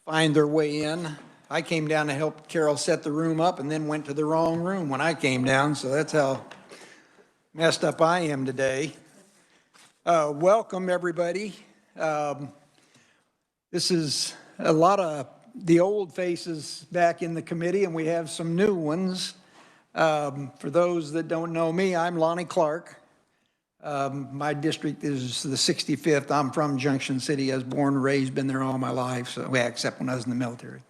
find their way in. I came down to help Carol set the room up and then went to the wrong room when I came down, so that's how messed up I am today. Welcome, everybody. This is a lot of the old faces back in the committee, and we have some new ones. For those that don't know me, I'm Lonnie Clark. My district is the 65th. I'm from Junction City. I was born and raised, been there all my life, so yeah, except when I was in the military.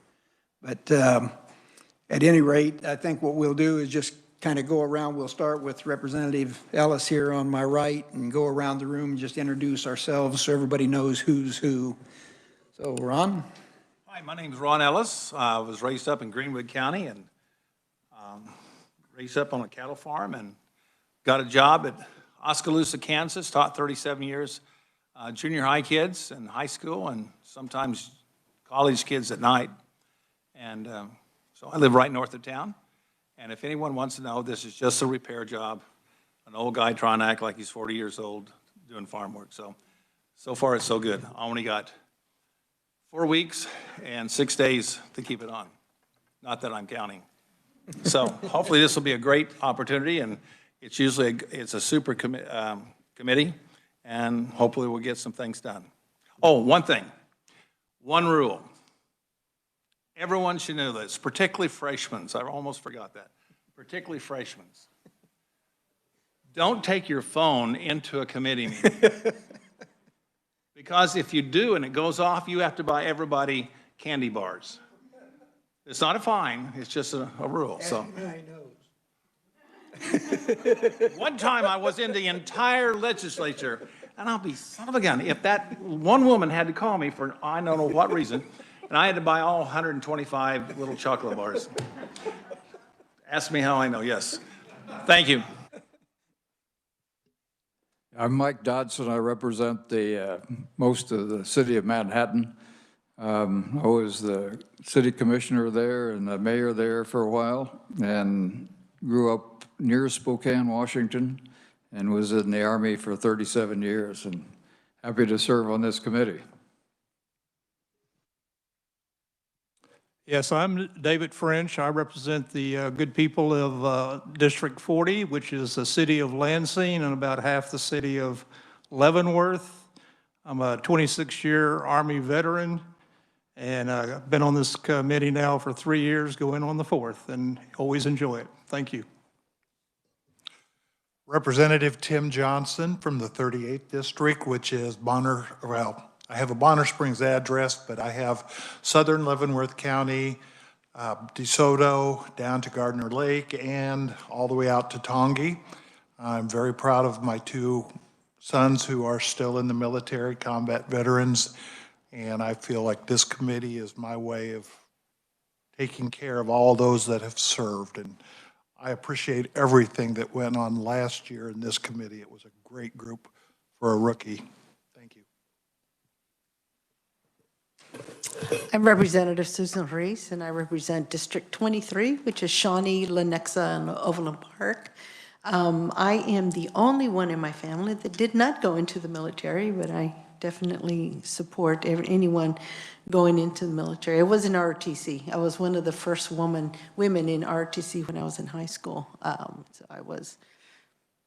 But at any rate, I think what we'll do is just kind of go around. We'll start with Representative Ellis here on my right and go around the room and just introduce ourselves so everybody knows who's who. So, Ron? Hi, my name is Ron Ellis. I was raised up in Greenwood County and raised up on a cattle farm and got a job at Oskaloosa, Kansas, taught 37 years junior high kids and high school and sometimes college kids at night. And so I live right north of town. And if anyone wants to know, this is just a repair job. An old guy trying to act like he's 40 years old doing farm work. So far it's so good. I only got 4 weeks and 6 days to keep it on. Not that I'm counting. So hopefully this will be a great opportunity, and it's usually it's a super committee, and hopefully we'll get some things done. Oh, one thing, one rule. Everyone should know this, particularly freshmen. I almost forgot that. Particularly freshmen. Don't take your phone into a committee meeting. Because if you do and it goes off, you have to buy everybody candy bars. It's not a fine, it's just a rule. So. One time I was in the entire legislature, and I'll be son of a gun, if that one woman had to call me for I don't know what reason, and I had to buy all 125 little chocolate bars. Ask me how I know, yes. Thank you. I'm Mike Dodson. I represent most of the city of Manhattan. I was the city commissioner there and the mayor there for a while, and grew up near Spokane, Washington, and was in the Army for 37 years, and happy to serve on this committee. Yes, I'm David French. I represent the good people of District 40, which is the city of Lansing and about half the city of Leavenworth. I'm a 26-year Army veteran, and I've been on this committee now for 3 years, going on the 4th, and always enjoy it. Thank you. Representative Tim Johnson from the 38th District, which is Bonner, well, I have a Bonner Springs address, but I have southern Leavenworth County, DeSoto, down to Gardner Lake, and all the way out to Tongi. I'm very proud of my 2 sons who are still in the military, combat veterans, and I feel like this committee is my way of taking care of all those that have served. And I appreciate everything that went on last year in this committee. It was a great group for a rookie. Thank you. I'm Representative Susan Reese, and I represent District 23, which is Shawnee, Lenexa, and Overland Park. I am the only one in my family that did not go into the military, but I definitely support anyone going into the military. I was in ROTC. I was one of the first women in ROTC when I was in high school. So I was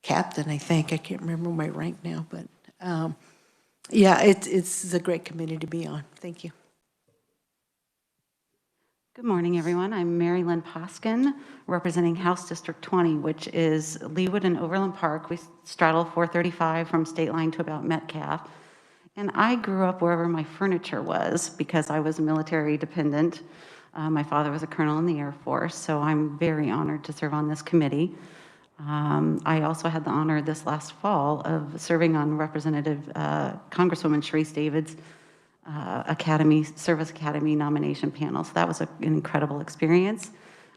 captain, I think. I can't remember my rank now, but yeah, it's a great committee to be on. Thank you. Good morning, everyone. I'm Mary Lynn Poskin, representing House District 20, which is Leawood and Overland Park. We straddle 435 from State Line to about Metcalf. And I grew up wherever my furniture was because I was military dependent. My father was a colonel in the Air Force, so I'm very honored to serve on this committee. I also had the honor this last fall of serving on Representative Congresswoman Sharice David's Service Academy nomination panel. So that was an incredible experience.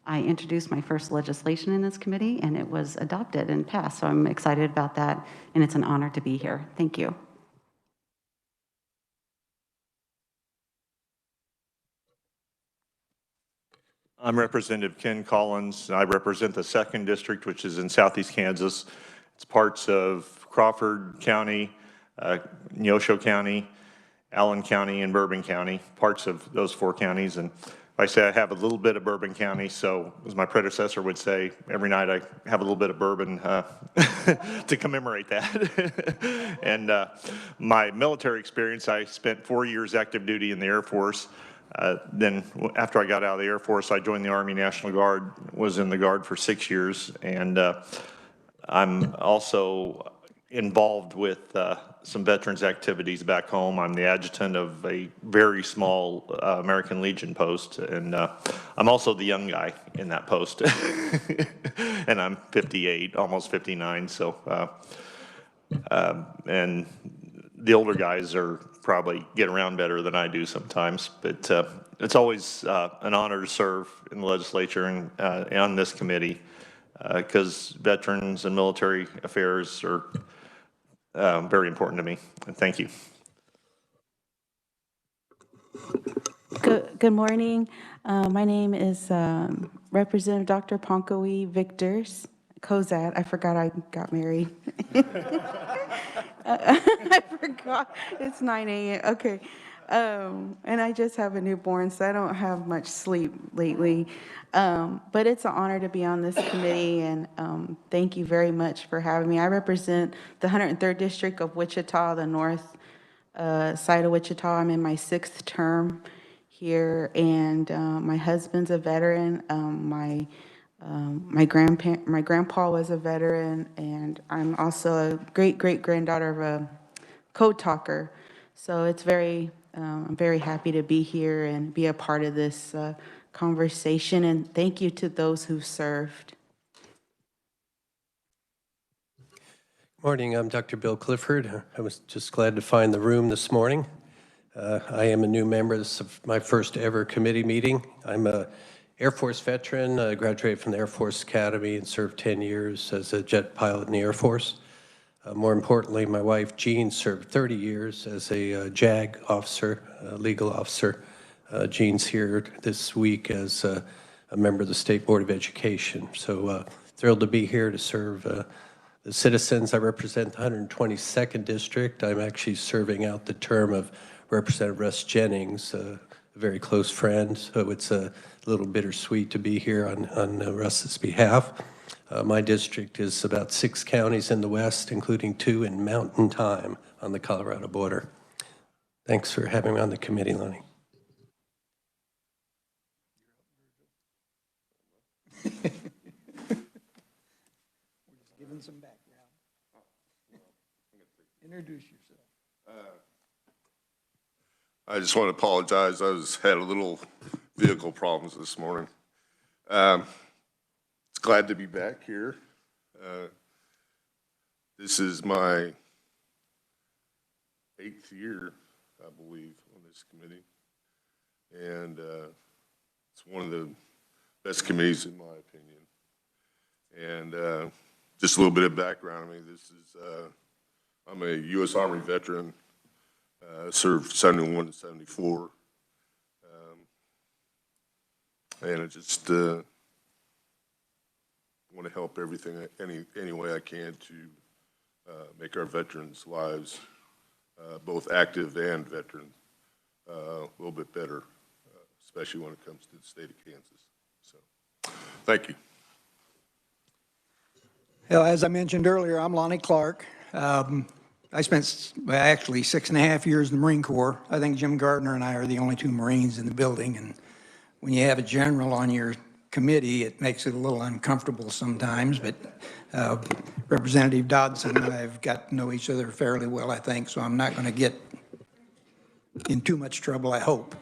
I introduced my first legislation in this committee, and it was adopted and passed. So I'm excited about that, and it's an honor to be here. Thank you. I'm Representative Ken Collins. I represent the 2nd District, which is in southeast Kansas. It's parts of Crawford County, Neosho County, Allen County and Bourbon County, parts of those 4 counties. And I say I have a little bit of Bourbon County, so as my predecessor would say, every night I have a little bit of bourbon to commemorate that. And my military experience, I spent 4 years active duty in the Air Force. Then after I got out of the Air Force, I joined the Army National Guard, was in the Guard for 6 years, and I'm also involved with some veterans activities back home. I'm the adjutant of a very small American Legion post, and I'm also the young guy in that post. And I'm 58, almost 59, so, and the older guys are probably get around better than I do sometimes, but it's always an honor to serve in the legislature and on this committee, because veterans and military affairs are very important to me. And thank you. Good morning. My name is Representative Dr. Ponkowi Victors, Cozad. I forgot I got married. I forgot. It's 9 a.m. Okay. And I just have a newborn, so I don't have much sleep lately. But it's an honor to be on this committee, and thank you very much for having me. I represent the 103rd District of Wichita, the north side of Wichita. I'm in my 6th term here, and my husband's a veteran. My grandpa was a veteran, and I'm also a great-great-granddaughter of a code talker. So it's I'm very happy to be here and be a part of this conversation, and thank you to those who served. Morning, I'm Dr. Bill Clifford. I was just glad to find the room this morning. I am a new member. This is my first ever committee meeting. I'm a Air Force veteran. I graduated from the Air Force Academy and served 10 years as a jet pilot in the Air Force. More importantly, my wife Jean served 30 years as a JAG officer, legal officer. Jean's here this week as a member of the State Board of Education. So thrilled to be here to serve the citizens. I represent the 122nd District. I'm actually serving out the term of Representative Russ Jennings, a very close friend. So it's a little bittersweet to be here on Russ's behalf. My district is about 6 counties in the west, including 2 in Mountain Time on the Colorado border. Thanks for having me on the committee, Lonnie. Giving some background. Introduce yourself. I just want to apologize. I had a little vehicle problems this morning. It's glad to be back here. This is my 8th year, I believe, on this committee. And it's one of the best committees in my opinion. And just a little bit of background. I mean, I'm a U.S. Army veteran. Served 71 to 74. And I just want to help everything, any way I can to make our veterans' lives, both active and veteran, a little bit better, especially when it comes to the state of Kansas. So, thank you. Well, as I mentioned earlier, I'm Lonnie Clark. I spent actually 6.5 years in the Marine Corps. I think Jim Gardner and I are the only 2 Marines in the building. And when you have a general on your committee, it makes it a little uncomfortable sometimes. But Representative Dodson and I have got to know each other fairly well, I think. So I'm not going to get in too much trouble, I hope.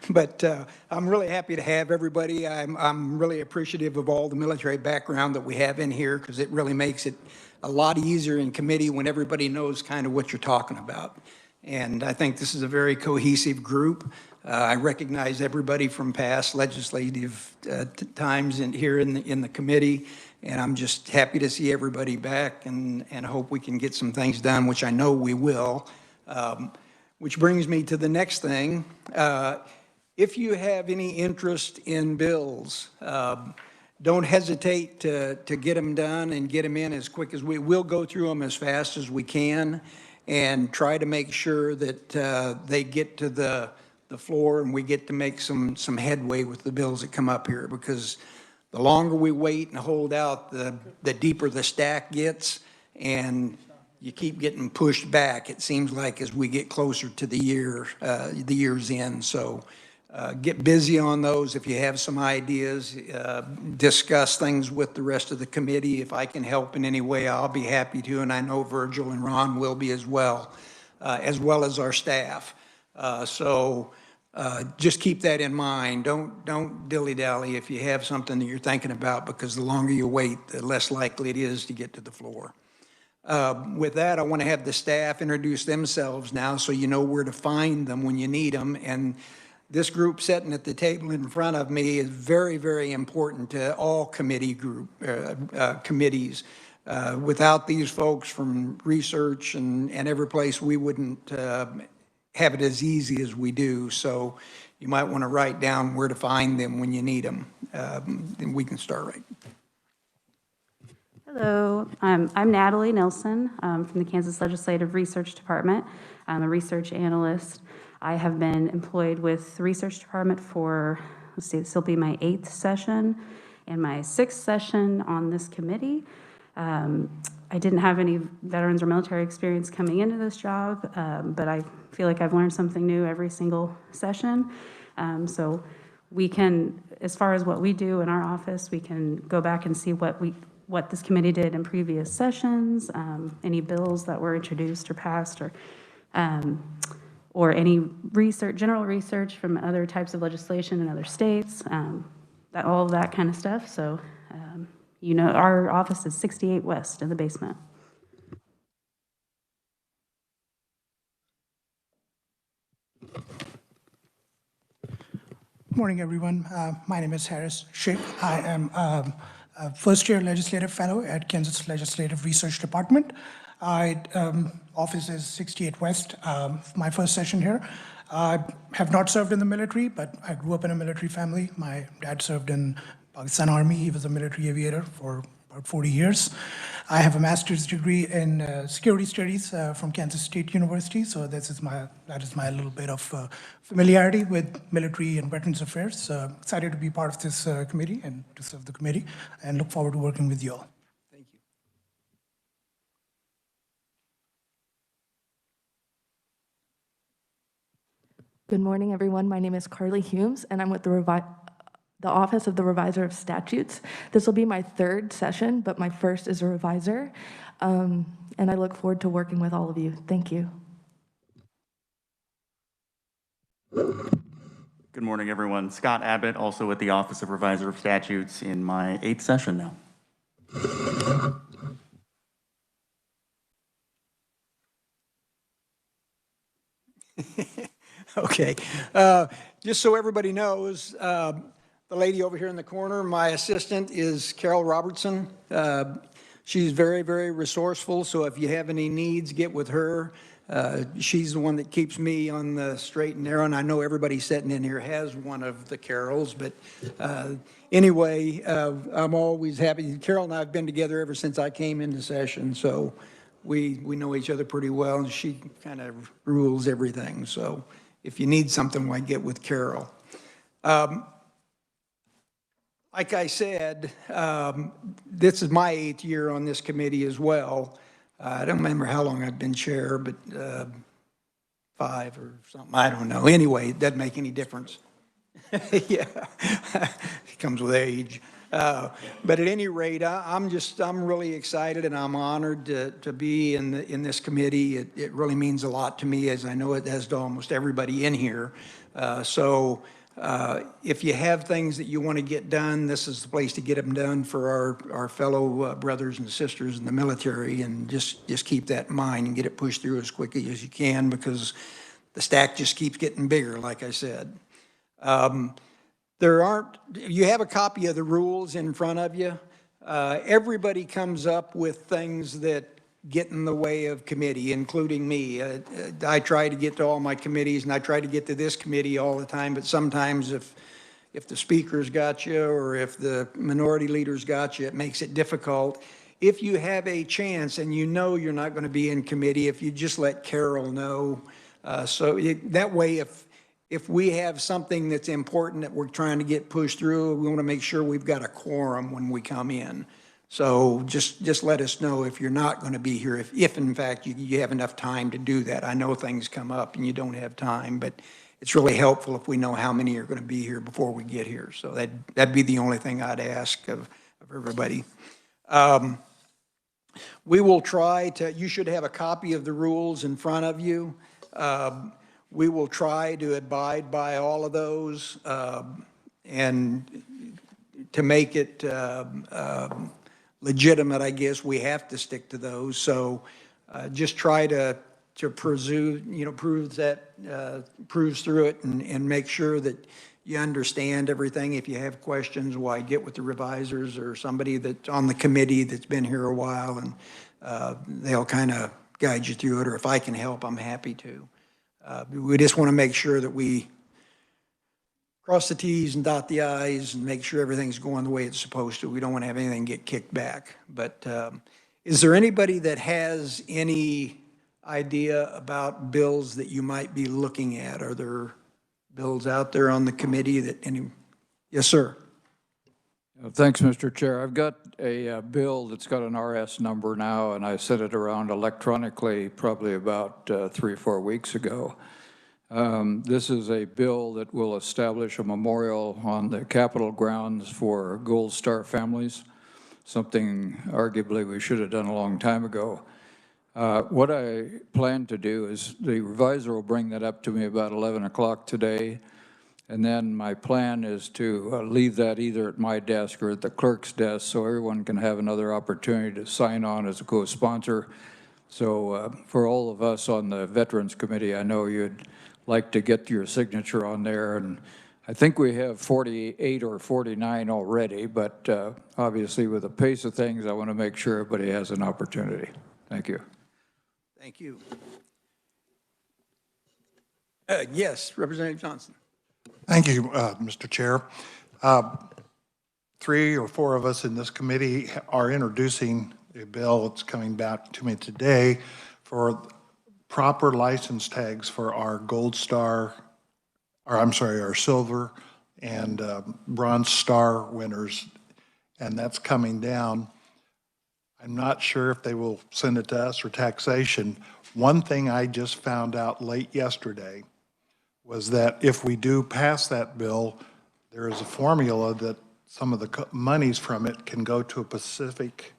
But I'm really happy to have everybody. I'm really appreciative of all the military background that we have in here, because it really makes it a lot easier in committee when everybody knows kind of what you're talking about. And I think this is a very cohesive group. I recognize everybody from past legislative times here in the committee, and I'm just happy to see everybody back and hope we can get some things done, which I know we will. Which brings me to the next thing. If you have any interest in bills, don't hesitate to get them done and get them in as quick as we'll go through them as fast as we can. and try to make sure that they get to the floor and we get to make some headway with the bills that come up here, because the longer we wait and hold out, the deeper the stack gets, and you keep getting pushed back, it seems like, as we get closer to the year's end. So get busy on those. If you have some ideas, discuss things with the rest of the committee. If I can help in any way, I'll be happy to, and I know Virgil and Ron will be as well as our staff. Just keep that in mind. Don't dilly-dally if you have something that you're thinking about, because the longer you wait, the less likely it is to get to the floor. With that, I want to have the staff introduce themselves now, so you know where to find them when you need them. And this group sitting at the table in front of me is very, very important to all committees. Without these folks from research and every place, we wouldn't have it as easy as we do. So you might want to write down where to find them when you need them. And we can start right. Hello, I'm Natalie Nelson from the Kansas Legislative Research Department. I'm a research analyst. I have been employed with the research department for, let's see, this will be my 8th session and my 6th session on this committee. I didn't have any veterans or military experience coming into this job, but I feel like I've learned something new every single session. So we can, as far as what we do in our office, we can go back and see what this committee did in previous sessions, any bills that were introduced or passed, or any research, general research from other types of legislation in other states, all of that kind of stuff. So, you know, our office is 68 West in the basement. Good morning, everyone. My name is Harris Schaeff. I am a first-year legislative fellow at Kansas Legislative Research Department. Office is 68 West. My first session here. I have not served in the military, but I grew up in a military family. My dad served in Pakistan Army. He was a military aviator for about 40 years. I have a master's degree in security studies from Kansas State University. So that is my little bit of familiarity with military and veterans affairs. Excited to be part of this committee and to serve the committee, and look forward to working with you all. Thank you. Good morning, everyone. My name is Carly Humes, and I'm with the Office of the Reviser of Statutes. This will be my 3rd session, but my first as a reviser, and I look forward to working with all of you. Thank you. Good morning, everyone. Scott Abbott, also with the Office of Reviser of Statutes, in my 8th session now. Okay. Just so everybody knows, the lady over here in the corner, my assistant, is Carol Robertson. She's very, very resourceful, so if you have any needs, get with her. She's the one that keeps me on the straight and narrow, and I know everybody sitting in here has one of the Carols, but anyway, I'm always happy. Carol and I have been together ever since I came into session, so we know each other pretty well, and she kind of rules everything. So if you need something, why get with Carol. Like I said, this is my 8th year on this committee as well. I don't remember how long I've been chair, but 5 or something. I don't know. Anyway, it doesn't make any difference. Yeah, it comes with age. But at any rate, I'm really excited, and I'm honored to be in this committee. It really means a lot to me, as I know it does to almost everybody in here. If you have things that you want to get done, this is the place to get them done for our fellow brothers and sisters in the military, and just keep that in mind and get it pushed through as quickly as you can, because the stack just keeps getting bigger, like I said. You have a copy of the rules in front of you. Everybody comes up with things that get in the way of committee, including me. I try to get to all my committees, and I try to get to this committee all the time, but sometimes if the speaker's got you or if the minority leader's got you, it makes it difficult. if you have a chance and you know you're not going to be in committee, if you just let Carol know. That way, if we have something that's important that we're trying to get pushed through, we want to make sure we've got a quorum when we come in. So just let us know if you're not going to be here, if in fact you have enough time to do that. I know things come up and you don't have time, but it's really helpful if we know how many are going to be here before we get here. So that'd be the only thing I'd ask of everybody. We will try to, you should have a copy of the rules in front of you. We will try to abide by all of those, and to make it legitimate, I guess, we have to stick to those. So just try to pursue, proves through it and make sure that you understand everything. If you have questions, why, get with the revisers or somebody that's on the committee that's been here a while, and they'll kind of guide you through it, or if I can help, I'm happy to. We just want to make sure that we cross the T's and dot the I's and make sure everything's going the way it's supposed to. We don't want to have anything get kicked back. But is there anybody that has any idea about bills that you might be looking at? Are there bills out there on the committee that any? Yes, sir. Thanks, Mr. Chair. I've got a bill that's got an RS number now, and I sent it around electronically probably about 3 or 4 weeks ago. This is a bill that will establish a memorial on the Capitol grounds for Gold Star families, something arguably we should have done a long time ago. What I plan to do is the reviser will bring that up to me about 11 o'clock today. And then my plan is to leave that either at my desk or at the clerk's desk so everyone can have another opportunity to sign on as a co-sponsor. So for all of us on the Veterans Committee, I know you'd like to get your signature on there. And I think we have 48 or 49 already, but obviously with the pace of things, I want to make sure everybody has an opportunity. Thank you. Thank you. Yes, Representative Johnson. Thank you, Mr. Chair. 3 or 4 of us in this committee are introducing a bill that's coming back to me today for proper license tags for our Gold Star, or I'm sorry, our Silver and Bronze Star winners, and that's coming down. I'm not sure if they will send it to us or taxation. One thing I just found out late yesterday was that if we do pass that bill, there is a formula that some of the monies from it can go to a specific,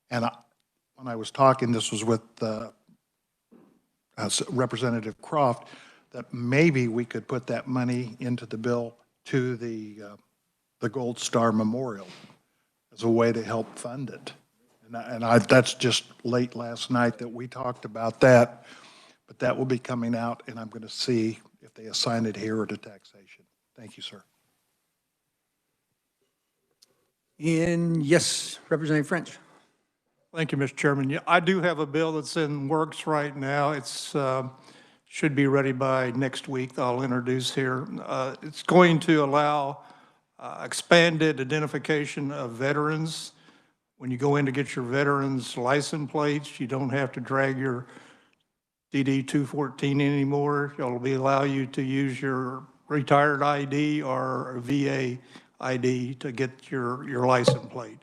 and when I was talking, this was with Representative Croft, that maybe we could put that money into the bill to the Gold Star Memorial as a way to help fund it. That's just late last night that we talked about that, but that will be coming out, and I'm going to see if they assign it here or to taxation. Thank you, sir. Yes, Representative French. Thank you, Mr. Chairman. Yeah, I do have a bill that's in works right now. It's should be ready by next week. I'll introduce here. It's going to allow expanded identification of veterans. When you go in to get your veterans license plates, you don't have to drag your DD 214 anymore. It'll allow you to use your retired ID or a VA ID to get your license plate.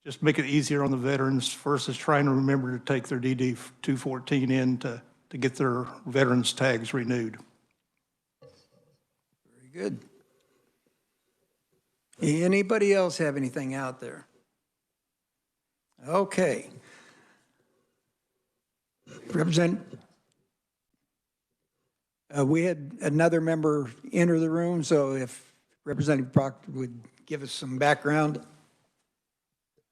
Just make it easier on the veterans versus trying to remember to take their DD 214 in to get their veterans tags renewed. Very good. Anybody else have anything out there? Okay. We had another member enter the room, so if Representative Proctor would give us some background.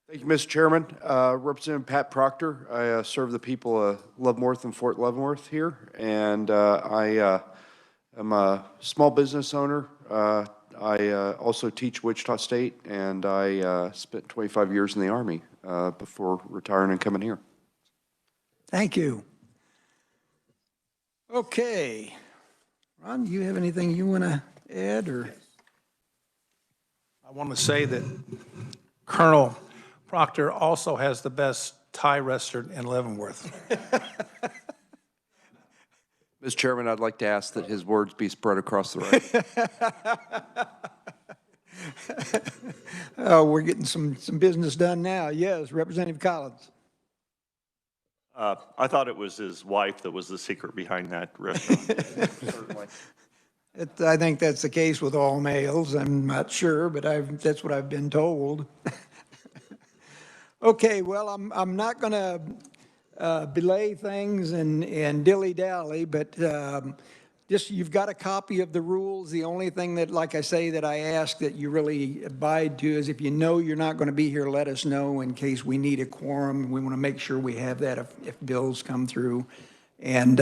Thank you, Mr. Chairman. Representative Pat Proctor. I serve the people of Leavenworth and Fort Leavenworth here, and I am a small business owner. I also teach Wichita State, and I spent 25 years in the Army before retiring and coming here. Thank you. Okay. Ron, do you have anything you want to add? Or? I want to say that Colonel Proctor also has the best Thai restaurant in Leavenworth. Mr. Chairman, I'd like to ask that his words be spread across the right. Oh, we're getting some business done now. Yes, Representative Collins. I thought it was his wife that was the secret behind that restaurant. Certainly. I think that's the case with all males. I'm not sure, but that's what I've been told. Okay, well, I'm not going to belay things and dilly-dally, but just you've got a copy of the rules. The only thing that, like I say, that I ask that you really abide to is if you know you're not going to be here, let us know in case we need a quorum. We want to make sure we have that if bills come through. And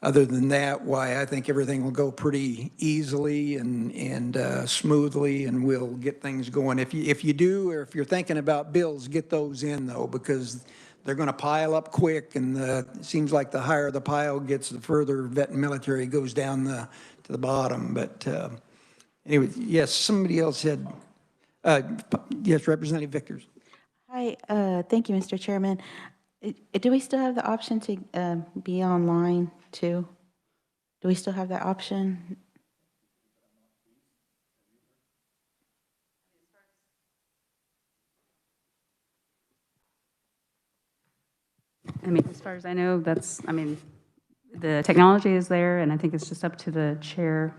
other than that, why, I think everything will go pretty easily and smoothly, and we'll get things going. If you do, or if you're thinking about bills, get those in, though, because they're going to pile up quick, and it seems like the higher the pile gets, the further vet and military goes down to the bottom. But anyway, yes, somebody else had, yes, Representative Vickers. Hi, thank you, Mr. Chairman. Do we still have the option to be online too? Do we still have that option? I mean, as far as I know, the technology is there, and I think it's just up to the chair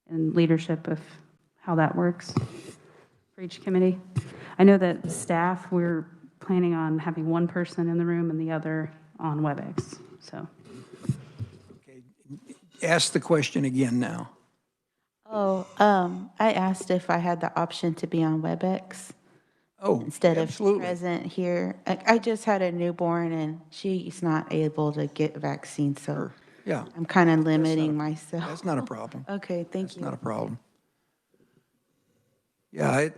and leadership of how that works for each committee. I know that staff, we're planning on having one person in the room and the other on WebEx, so. Okay, ask the question again now. Oh, I asked if I had the option to be on WebEx. Oh, instead absolutely. of present here. I just had a newborn and she's not able to get vaccine, so Sure. Yeah, I'm kind of limiting myself. that's not a problem. Okay, thank That's you. not a problem. Yeah,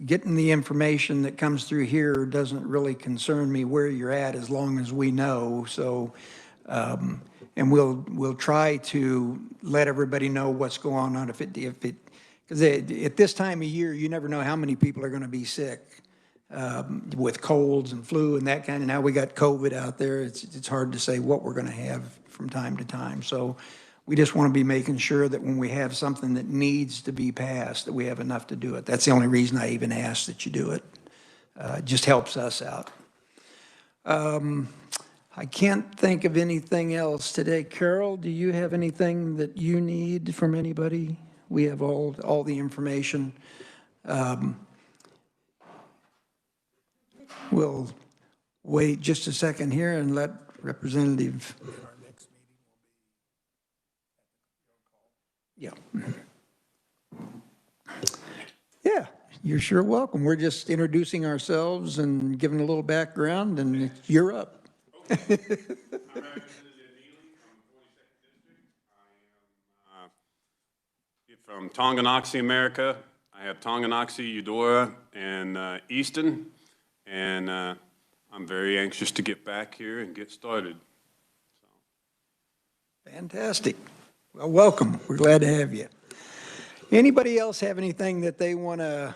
getting the information that comes through here doesn't really concern me where you're at as long as we know. So, and we'll try to let everybody know what's going on because at this time of year, you never know how many people are going to be sick with colds and flu and that kind of. Now we got COVID out there. It's hard to say what we're going to have from time to time. So we just want to be making sure that when we have something that needs to be passed, that we have enough to do it. That's the only reason I even ask that you do it. It just helps us out. I can't think of anything else today. Carol, do you have anything that you need from anybody? We have all the information. We'll wait just a second here and let Representative. Yeah. Yeah, you're sure welcome. We're just introducing ourselves and giving a little background, and you're up. From Tonganoxie, America. I have Tonganoxie, Eudora, and Easton, and I'm very anxious to get back here and get started. Fantastic. Well, welcome. We're glad to have you. Anybody else have anything that they want to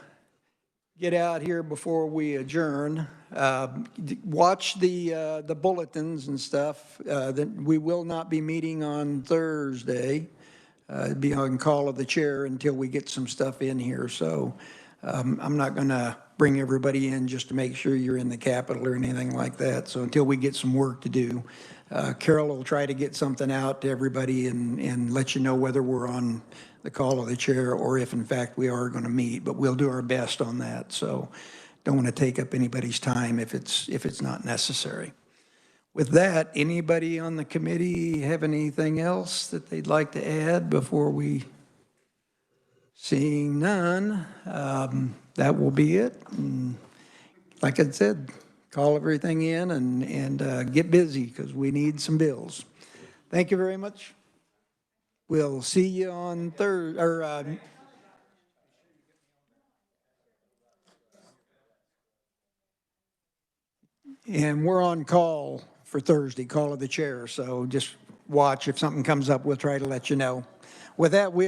get out here before we adjourn? Watch the bulletins and stuff. That we will not be meeting on Thursday. Be on call of the chair until we get some stuff in here. So I'm not going to bring everybody in just to make sure you're in the Capitol or anything like that. So until we get some work to do, Carol will try to get something out to everybody and let you know whether we're on the call of the chair or if in fact we are going to meet, but we'll do our best on that. So don't want to take up anybody's time if it's not necessary. With that, anybody on the committee have anything else that they'd like to add before we? Seeing none, that will be it. And like I said, call everything in and get busy because we need some bills. Thank you very much. We'll see you on Thursday. And we're on call for Thursday, call of the chair. So just watch. If something comes up, we'll try to let you know. With that, we are.